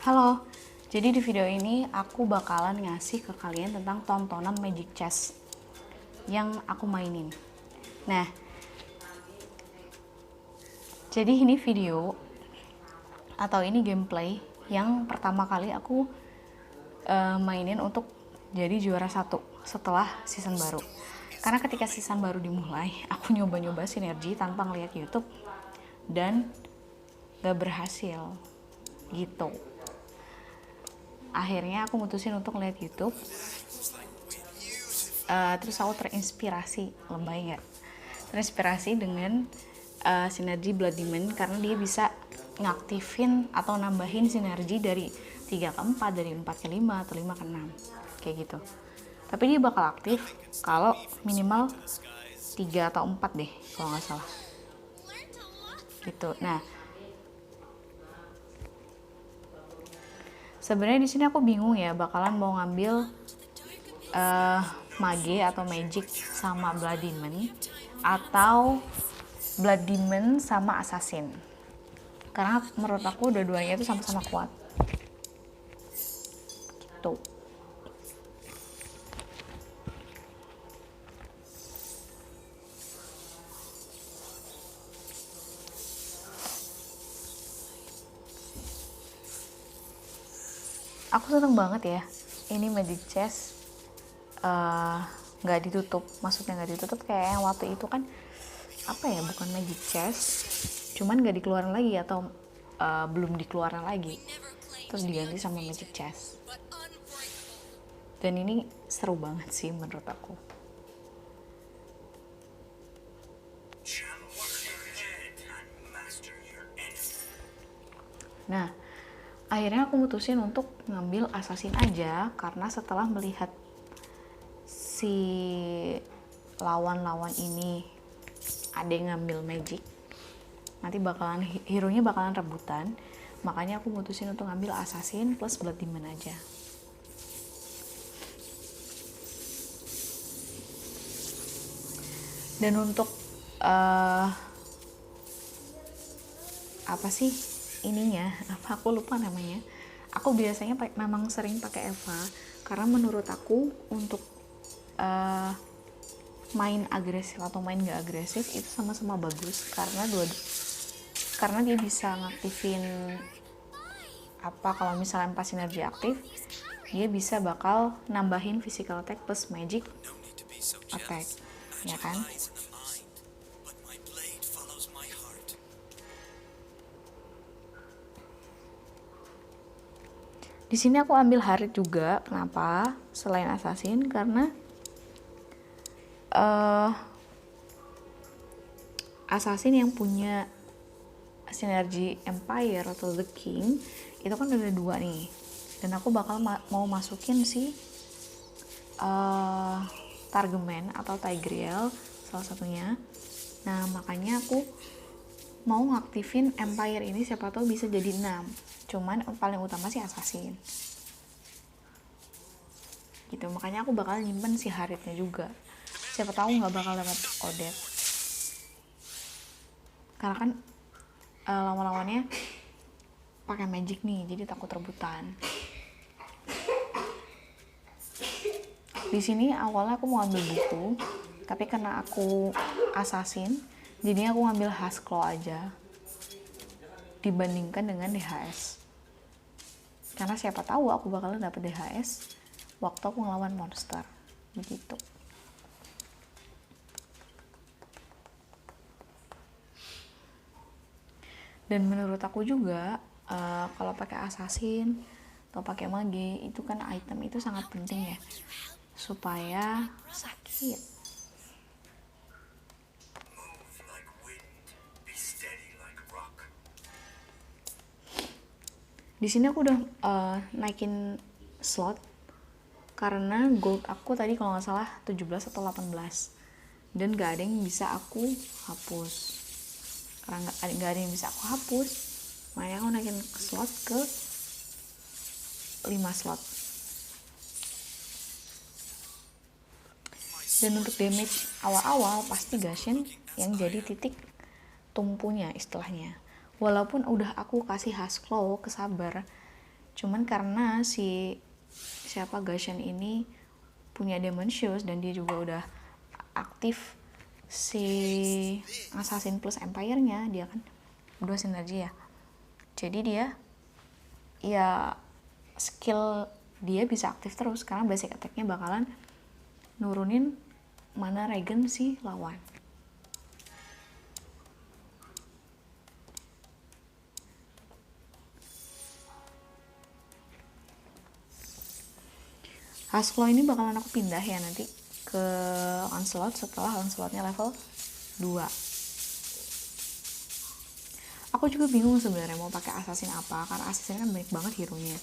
Halo, jadi di video ini aku bakalan ngasih ke kalian tentang tontonan Magic Chess yang aku mainin. Nah, jadi ini video atau ini gameplay yang pertama kali aku mainin untuk jadi juara 1 setelah season baru. Karena ketika season baru dimulai, aku nyoba-nyoba sinergi tanpa ngeliat YouTube dan gak berhasil gitu. Akhirnya aku mutusin untuk ngeliat YouTube, terus aku terinspirasi, lebay nggak? Terinspirasi dengan sinergi Blood Demon karena dia bisa ngaktifin atau nambahin sinergi dari 3 ke 4, dari 4 ke 5 atau 5 ke 6 kayak gitu. Tapi dia bakal aktif kalau minimal 3 atau 4 deh kalau nggak salah gitu. Nah, sebenarnya di sini aku bingung ya bakalan mau ngambil mage atau magic sama Blood Demon atau Blood Demon sama assassin, karena menurut aku dua-duanya itu sama-sama kuat gitu. Aku seneng banget ya ini Magic Chess nggak ditutup, maksudnya nggak ditutup kayak yang waktu itu kan apa ya, bukan Magic Chess cuman nggak dikeluarin lagi atau belum dikeluarin lagi terus diganti sama Magic Chess, dan ini seru banget sih menurut aku. Nah, akhirnya aku mutusin untuk ngambil assassin aja karena setelah melihat si lawan-lawan ini ada yang ngambil magic, nanti bakalan hero-nya bakalan rebutan, makanya aku mutusin untuk ngambil assassin plus Blood Demon aja. Dan untuk apa sih ininya, apa aku lupa namanya, aku biasanya memang sering pakai Eva karena menurut aku untuk main agresif atau main gak agresif itu sama-sama bagus karena dia bisa ngaktifin apa, kalau misalnya pas sinergi aktif dia bisa bakal nambahin physical attack plus magic attack, ya kan? Di sini aku ambil Harit juga. Kenapa? Selain assassin karena assassin yang punya sinergi Empire atau The King itu kan ada 2 nih, dan aku bakal mau masukin si Targeman atau Tigreal salah satunya. Nah, makanya aku mau ngaktifin Empire ini, siapa tahu bisa jadi 6. Cuman paling utama sih assassin gitu, makanya aku bakal nyimpen si Haritnya juga, siapa tahu nggak bakal dapat Odette karena kan lawan-lawannya pakai magic nih, jadi takut rebutan. Di sini awalnya aku mau ambil buku, tapi karena aku assassin jadinya aku ngambil Hasclaw aja dibandingkan dengan DHS, karena siapa tahu aku bakalan dapet DHS waktu aku ngelawan monster begitu. Dan menurut aku juga kalau pakai assassin atau pakai mage itu kan item itu sangat penting ya supaya sakit. Di sini aku udah naikin slot karena gold aku tadi kalau nggak salah 17 atau 18 dan gak ada yang bisa aku hapus. Karena nggak ada yang bisa aku hapus, makanya aku naikin slot ke 5 slot. Dan untuk damage awal-awal pasti Gashen yang jadi titik tumpunya istilahnya. Walaupun udah aku kasih Hasclaw ke Saber, Cuman karena siapa Gashen ini punya Demon Shoes dan dia juga udah aktif si Assassin plus Empire-nya, dia kan berdua sinergi ya. Jadi dia ya skill dia bisa aktif terus karena basic attack-nya bakalan nurunin mana regen si lawan. Hasclaw ini bakalan aku pindah ya nanti ke Onslaught setelah Onslaught-nya level 2. Aku juga bingung sebenarnya mau pakai assassin apa, karena assassin kan banyak banget hero-nya.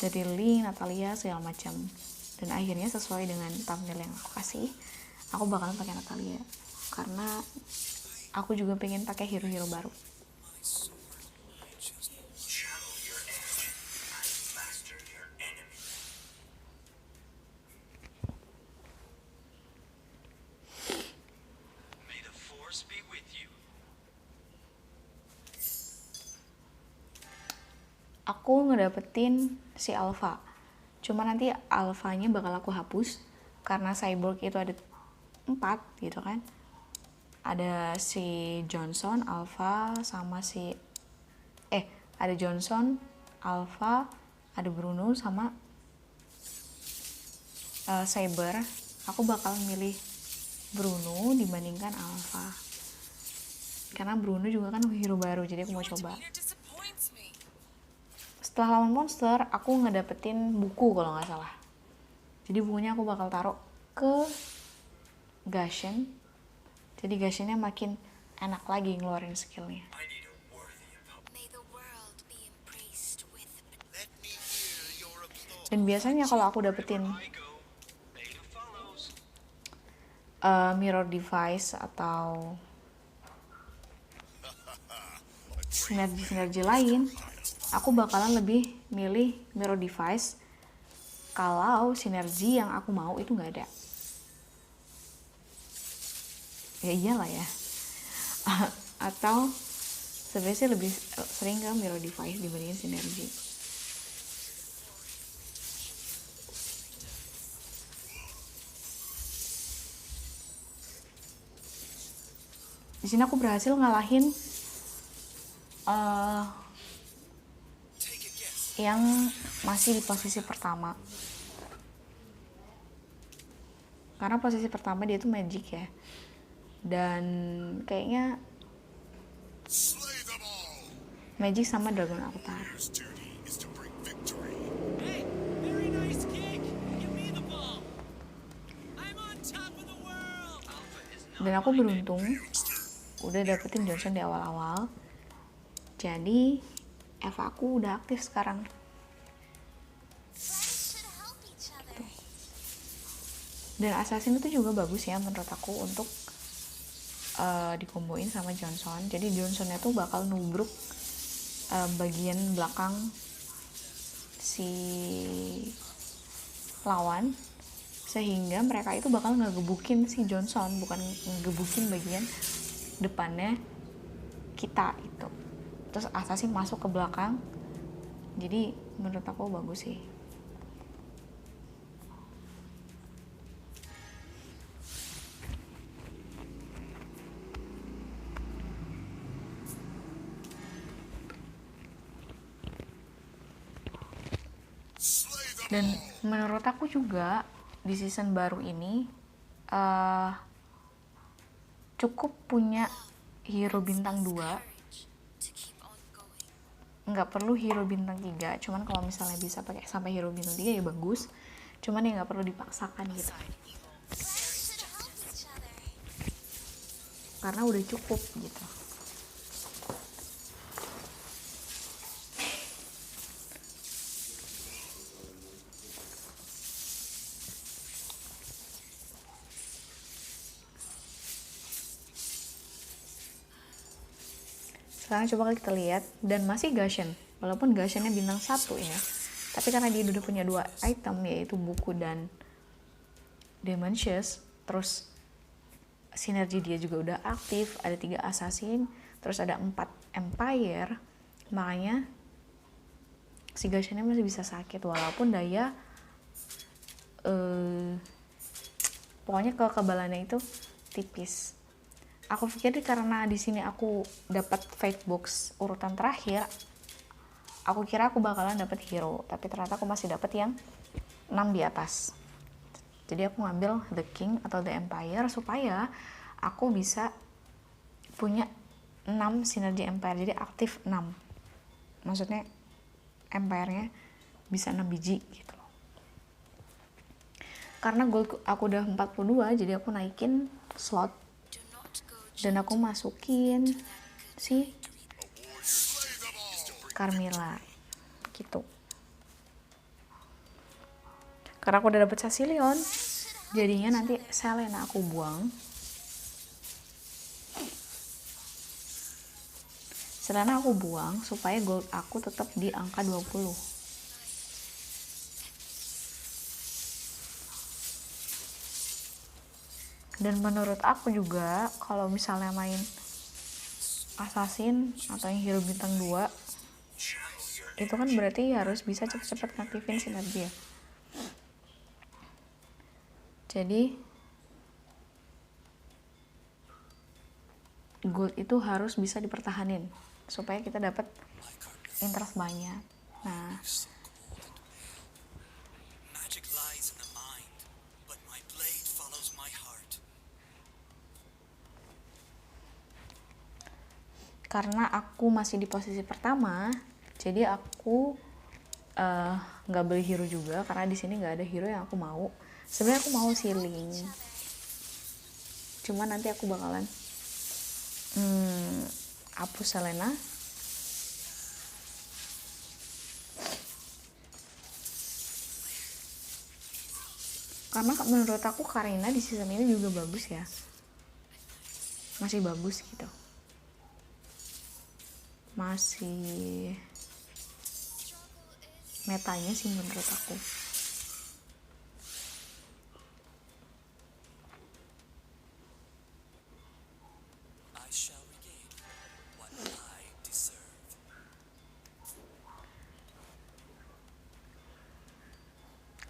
Dari Link, Natalia, segala macam. Dan akhirnya sesuai dengan thumbnail yang aku kasih, aku bakalan pakai Natalia. Karena aku juga pengen pakai hero-hero baru. Aku ngedapetin si Alpha. Cuma nanti Alphanya bakal aku hapus karena cyborg itu ada 4 gitu kan. Ada si Johnson, Alpha, sama si ada Johnson, Alpha, ada Bruno sama Saber. Aku bakal milih Bruno dibandingkan Alpha. Karena Bruno juga kan hero baru, jadi aku mau coba. Setelah lawan monster, aku ngedapetin buku kalau nggak salah. Jadi bukunya aku bakal taruh ke Gashen. Jadi Gashennya makin enak lagi ngeluarin skillnya. Dan biasanya kalau aku dapetin mirror device atau sinergi-sinergi lain, aku bakalan lebih milih mirror device kalau sinergi yang aku mau itu nggak ada. Ya iyalah ya. Atau sebenarnya sih lebih sering ke mirror device dibandingin sinergi. Di sini aku berhasil ngalahin yang masih di posisi pertama. Karena posisi pertama dia tuh magic ya. Dan kayaknya magic sama Dragon Avatar. Dan aku beruntung udah dapetin Johnson di awal-awal. Jadi Eva aku udah aktif sekarang. Dan Assassin itu juga bagus ya menurut aku untuk dikomboin sama Johnson. Jadi Johnsonnya tuh bakal nubruk bagian belakang si lawan, sehingga mereka itu bakal ngegebukin si Johnson, bukan ngegebukin bagian depannya kita itu. Terus Assassin masuk ke belakang. Jadi menurut aku bagus sih. Dan menurut aku juga di season baru ini cukup punya hero bintang 2. Nggak perlu hero bintang 3, cuman kalau misalnya bisa pakai sampai hero bintang 3 ya bagus. Cuman ya nggak perlu dipaksakan gitu. Karena udah cukup gitu. Sekarang coba kita lihat, dan masih Gashen, walaupun Gashennya bintang 1 ya, tapi karena dia udah punya 2 item, yaitu buku dan Demon Shoes, terus sinergi dia juga udah aktif, ada 3 assassin, terus ada 4 empire, makanya si Gashannya masih bisa sakit walaupun daya pokoknya kekebalannya itu tipis. Aku pikir karena di sini aku dapat Fate Box urutan terakhir, aku kira aku bakalan dapat hero, tapi ternyata aku masih dapat yang 6 di atas. Jadi aku ngambil The King atau The Empire supaya aku bisa punya 6 sinergi Empire, jadi aktif 6. Maksudnya Empire-nya bisa 6 biji gitu loh. Karena gold aku udah 42, jadi aku naikin slot dan aku masukin si Carmilla gitu. Karena aku udah dapet Sasilion, jadinya nanti Selena aku buang. Selena aku buang supaya gold aku tetap di angka 20. Dan menurut aku juga kalau misalnya main assassin atau yang hero bintang 2 itu kan berarti harus bisa cepet-cepet ngaktifin sinergi ya. Jadi gold itu harus bisa dipertahanin supaya kita dapat interest banyak. Nah, karena aku masih di posisi pertama, jadi aku nggak beli hero juga karena di sini nggak ada hero yang aku mau. Sebenarnya aku mau Sealing, cuman nanti aku bakalan hapus Selena. Karena menurut aku Karina di season ini juga bagus ya, masih bagus gitu, masih metanya sih menurut aku.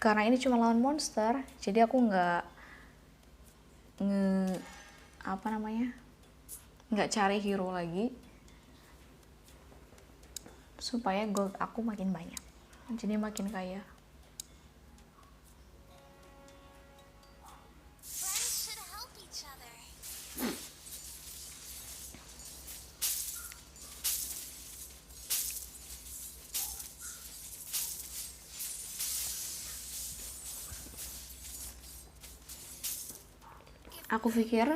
Karena ini cuma lawan monster, jadi aku nggak nggak cari hero lagi supaya gold aku makin banyak, jadi makin kaya. Aku pikir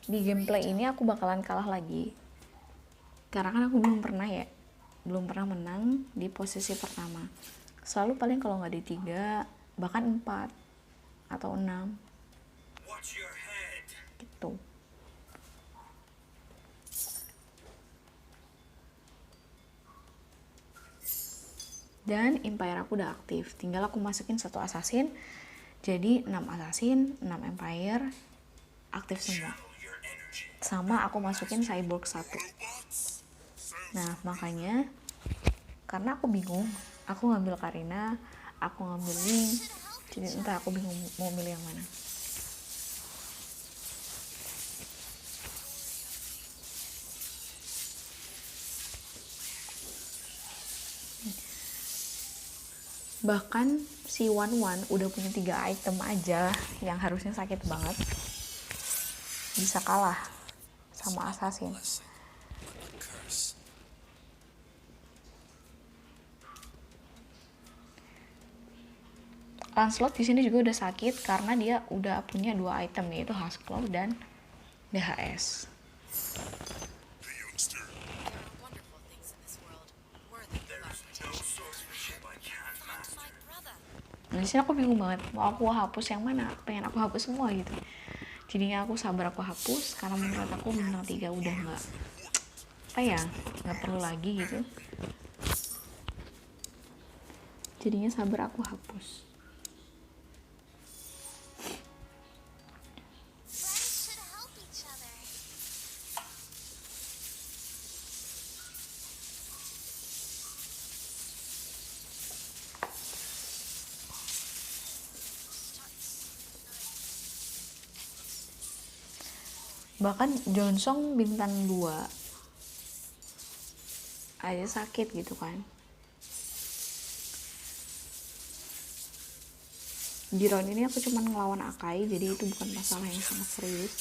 di gameplay ini aku bakalan kalah lagi karena kan aku belum pernah menang di posisi pertama. Selalu paling kalau nggak di 3 bahkan 4 atau 6 gitu. Dan Empire aku udah aktif, tinggal aku masukin 1 assassin, jadi 6 assassin, 6 Empire aktif semua. Sama aku masukin cyborg 1. Nah makanya karena aku bingung, aku ngambil Karina, aku ngambil Link, jadi entah aku bingung mau milih yang mana. Bahkan si Wan udah punya 3 item aja yang harusnya sakit banget, bisa kalah sama assassin. Lancelot di sini juga udah sakit karena dia udah punya 2 item, yaitu Husklow dan DHS. Nah, di sini aku bingung banget, mau aku hapus yang mana, pengen aku hapus semua gitu. Jadinya aku sabar aku hapus karena menurut aku bintang 3 udah nggak perlu lagi gitu. Jadinya sabar aku hapus. Bahkan Johnson bintang 2 aja sakit gitu kan. Di round ini aku cuma ngelawan Akai, jadi itu bukan masalah yang sangat serius.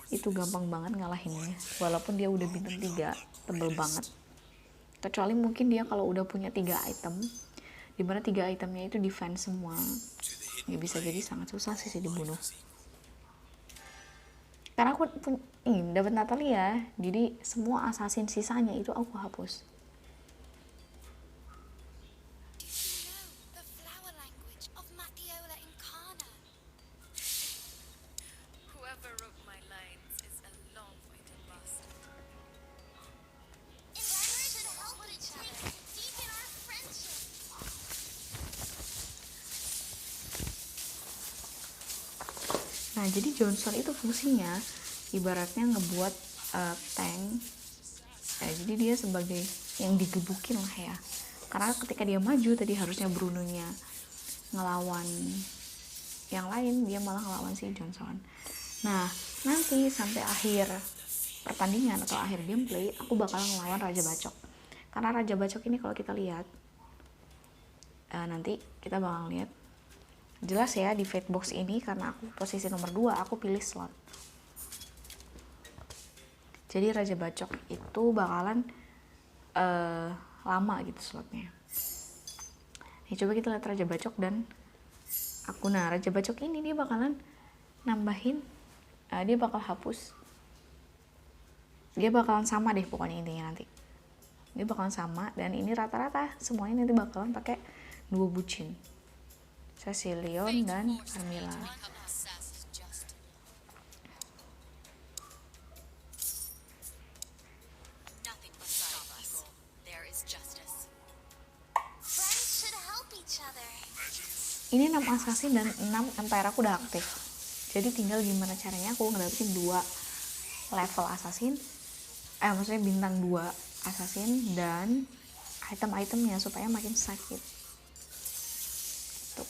Itu gampang banget ngalahinnya, walaupun dia udah bintang 3, tebel banget. Kecuali mungkin dia kalau udah punya 3 item, dimana 3 itemnya itu defense semua, ya bisa jadi sangat susah sih dibunuh. Karena aku dapat Natalia, jadi semua assassin sisanya itu aku hapus. Nah, jadi Johnson itu fungsinya ibaratnya ngebuat tank. Jadi dia sebagai yang digebukin lah ya. Karena ketika dia maju tadi harusnya Bruno-nya ngelawan yang lain, dia malah ngelawan si Johnson. Nah, nanti sampai akhir pertandingan atau akhir gameplay, aku bakal ngelawan Raja Bacok. Karena Raja Bacok ini kalau kita lihat, nanti kita bakal lihat jelas ya di fate box ini, karena aku posisi nomor 2, aku pilih slot. Jadi Raja Bacok itu bakalan lama gitu slotnya. Nih coba kita lihat Raja Bacok dan aku. Nah, Raja Bacok ini dia bakalan nambahin, dia bakal hapus, dia bakalan sama deh pokoknya intinya nanti. Dia bakalan sama, dan ini rata-rata semuanya nanti bakalan pakai 2 bucin, Cecilion dan Carmilla. Ini 6 assassin dan 6 empire aku udah aktif. Jadi tinggal gimana caranya aku ngedapetin 2 level assassin, maksudnya bintang 2 assassin dan item-itemnya supaya makin sakit. Tuh.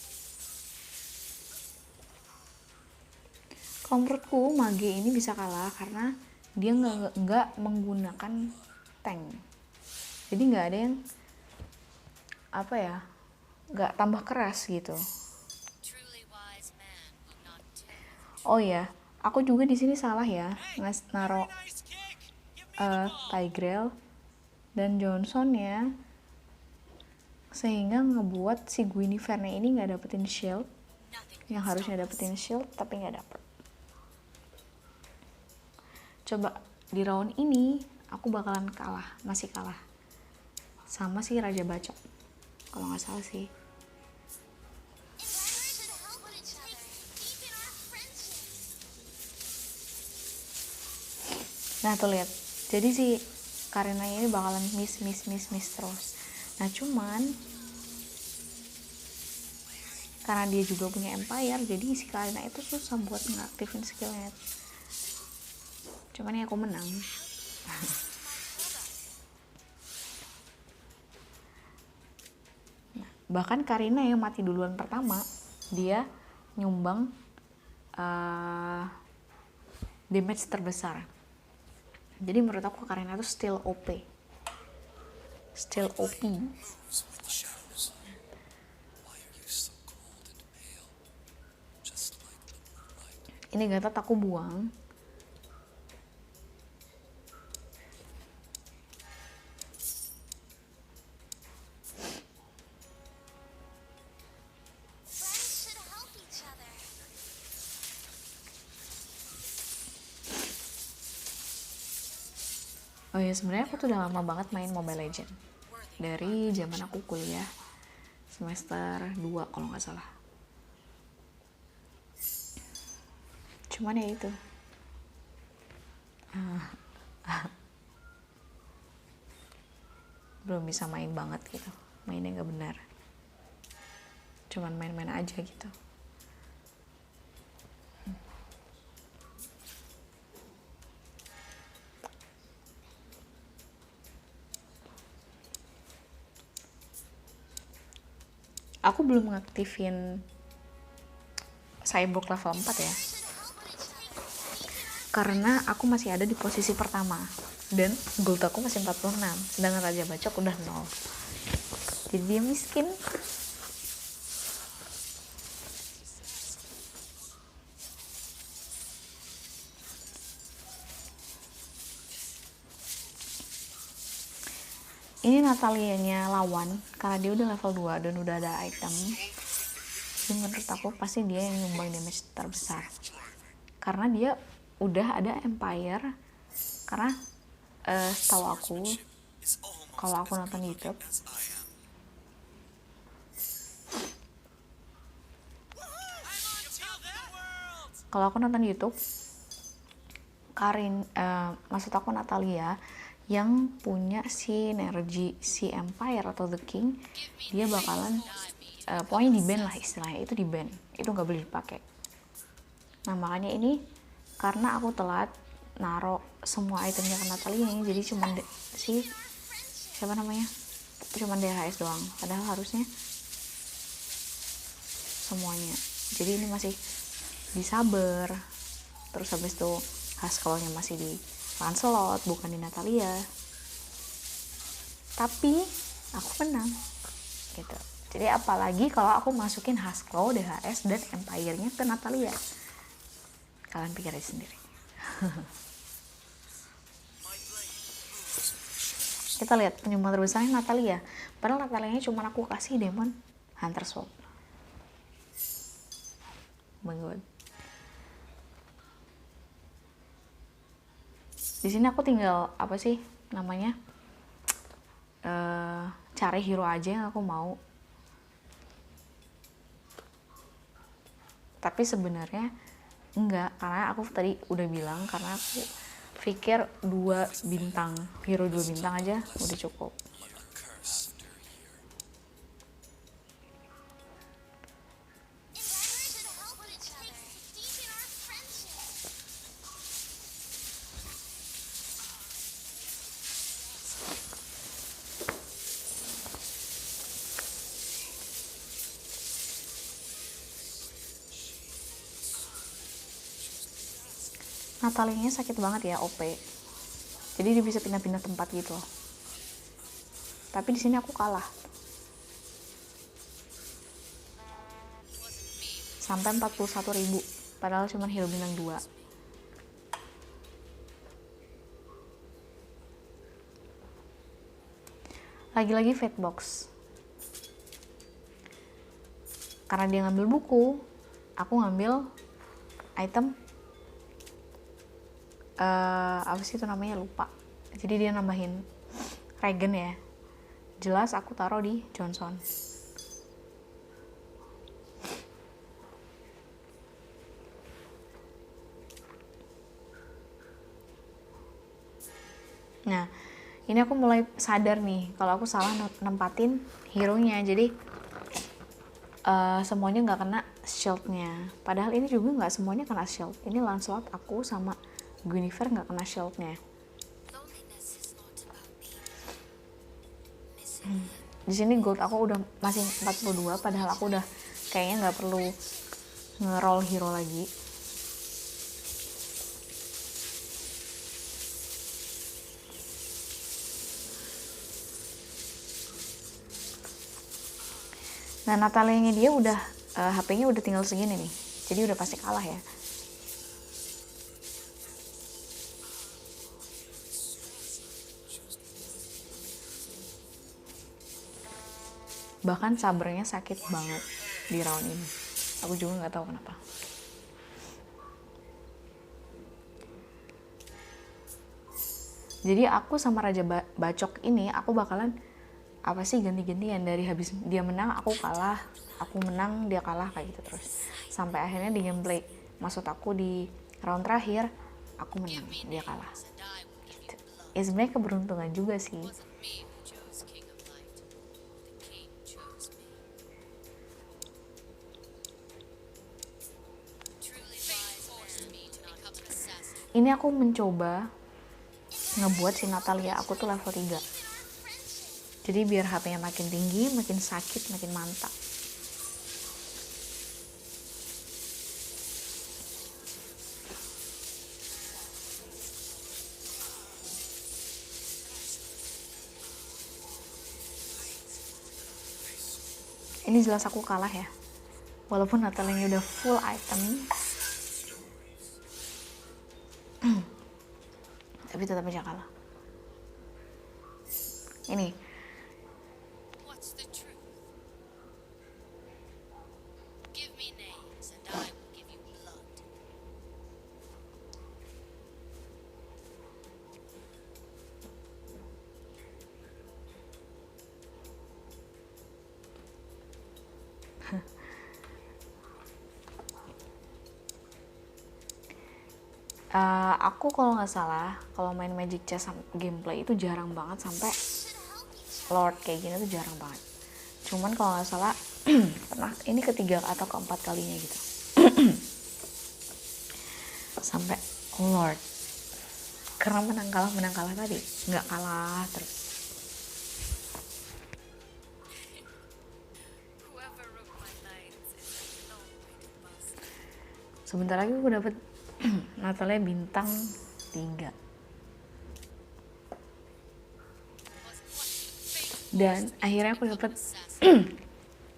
Kalau menurutku Mage ini bisa kalah karena dia nggak menggunakan tank. Jadi nggak ada yang nggak tambah keras gitu. Oh ya, aku juga di sini salah ya, naro Tigreal dan Johnson ya, sehingga ngebuat si Guinevere ini nggak dapetin shield, yang harusnya dapetin shield tapi nggak dapet. Coba di round ini aku bakalan masih kalah sama si Raja Bacok kalau nggak salah sih. Nah tuh lihat, jadi si Karina ini bakalan miss terus. Nah cuman karena dia juga punya empire, jadi si Karina itu susah buat ngaktifin skillnya. Cuman ya aku menang. Nah, bahkan Karina yang mati duluan pertama, dia nyumbang damage terbesar. Jadi menurut aku Karina itu still OP. Ini Gatot aku buang. Oh ya, sebenarnya aku tuh udah lama banget main Mobile Legends. Dari zaman aku kuliah semester 2 kalau nggak salah. Cuman ya itu. Belum bisa main banget gitu. Mainnya nggak benar. Cuman main-main aja gitu. Aku belum ngaktifin Cyborg level 4 ya. karena aku masih ada di posisi pertama dan gold aku masih 46, sedangkan Raja Bacok udah 0. Jadi dia miskin. Ini Natalianya lawan, karena dia udah level 2 dan udah ada item. Jadi menurut aku pasti dia yang nyumbang damage terbesar. Karena dia udah ada Empire. Karena setahu aku, kalau aku nonton YouTube, maksud aku Natalia yang punya sinergi si Empire atau The King, dia bakalan pokoknya di ban lah istilahnya, itu di ban, itu nggak boleh dipakai. Nah makanya ini karena aku telat naro semua itemnya ke Natalia ini, jadi cuman cuman DHS doang, padahal harusnya semuanya. Jadi ini masih disaber, terus habis itu Haskellnya masih di Lancelot, bukan di Natalia. Tapi aku menang gitu. Jadi apalagi kalau aku masukin Haskell, DHS, dan Empire-nya ke Natalia. Kalian pikir aja sendiri. Kita lihat penyumbang terbesarnya Natalia. Padahal Natalianya cuma aku kasih Demon Hunter Sword. Oh my god. Di sini aku tinggal cari hero aja yang aku mau. Tapi sebenarnya enggak, karena aku tadi udah bilang, karena aku pikir hero 2 bintang aja udah cukup. Natalianya sakit banget ya, OP. Jadi dia bisa pindah-pindah tempat gitu loh. Tapi di sini aku kalah. Sampai 41.000, padahal cuma hero bintang 2. Lagi-lagi fate box. Karena dia ngambil buku, aku ngambil item apa sih itu namanya, lupa. Jadi dia nambahin regen ya. Jelas aku taruh di Johnson. Nah, ini aku mulai sadar nih kalau aku salah nempatin hero-nya. Jadi semuanya nggak kena shield-nya. Padahal ini juga nggak semuanya kena shield. Ini Lancelot aku sama Guinevere nggak kena shield-nya. Di sini gold aku udah masih 42, padahal aku udah kayaknya nggak perlu nge-roll hero lagi. Nah, Natalianya dia udah HP-nya udah tinggal segini nih, jadi udah pasti kalah ya. Bahkan sabernya sakit banget di round ini. Aku juga nggak tahu kenapa. Jadi aku sama Raja Bacok ini aku bakalan ganti-gantian, dari habis dia menang aku kalah, aku menang dia kalah, kayak gitu terus. Sampai akhirnya di gameplay, maksud aku di round terakhir aku menang, dia kalah. Gitu. Ya sebenarnya keberuntungan juga sih. Ini aku mencoba ngebuat si Natalia aku tuh level 3. Jadi biar HP-nya makin tinggi, makin sakit, makin mantap. Ini jelas aku kalah ya. Walaupun Natalia udah full item, tapi tetap aja kalah. Ini What's the truth? Give me names and I will give you blood. aku kalau nggak salah kalau main Magic Chess gameplay itu jarang banget sampai Lord kayak gini tuh jarang banget. Cuman kalau nggak salah pernah ini ketiga atau keempat kalinya gitu sampai Lord, karena menang kalah tadi nggak kalah terus. Whoever wrote my lines is a long-winded bastard. Sebentar lagi aku dapet Natalia bintang 3 dan akhirnya aku dapet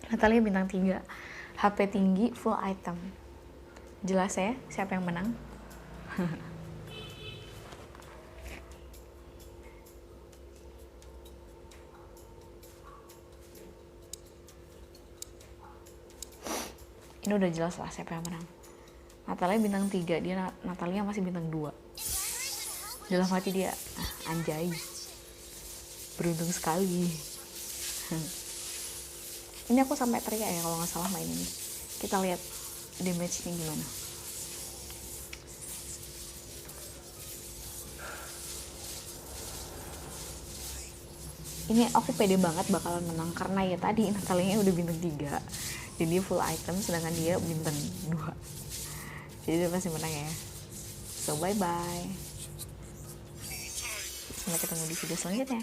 Natalia bintang 3, HP tinggi, full item. Jelas ya siapa yang menang. Ini udah jelas lah siapa yang menang. Natalia bintang 3, dia Natalia masih bintang 2. Dalam hati dia, anjay, beruntung sekali. Ini aku sampai teriak ya kalau nggak salah main ini. Kita lihat damage-nya gimana. Ini aku pede banget bakalan menang karena ya tadi Natalia udah bintang 3 dan dia full item, sedangkan dia bintang 2. Jadi dia pasti menang ya. So bye bye. Sampai ketemu di video selanjutnya.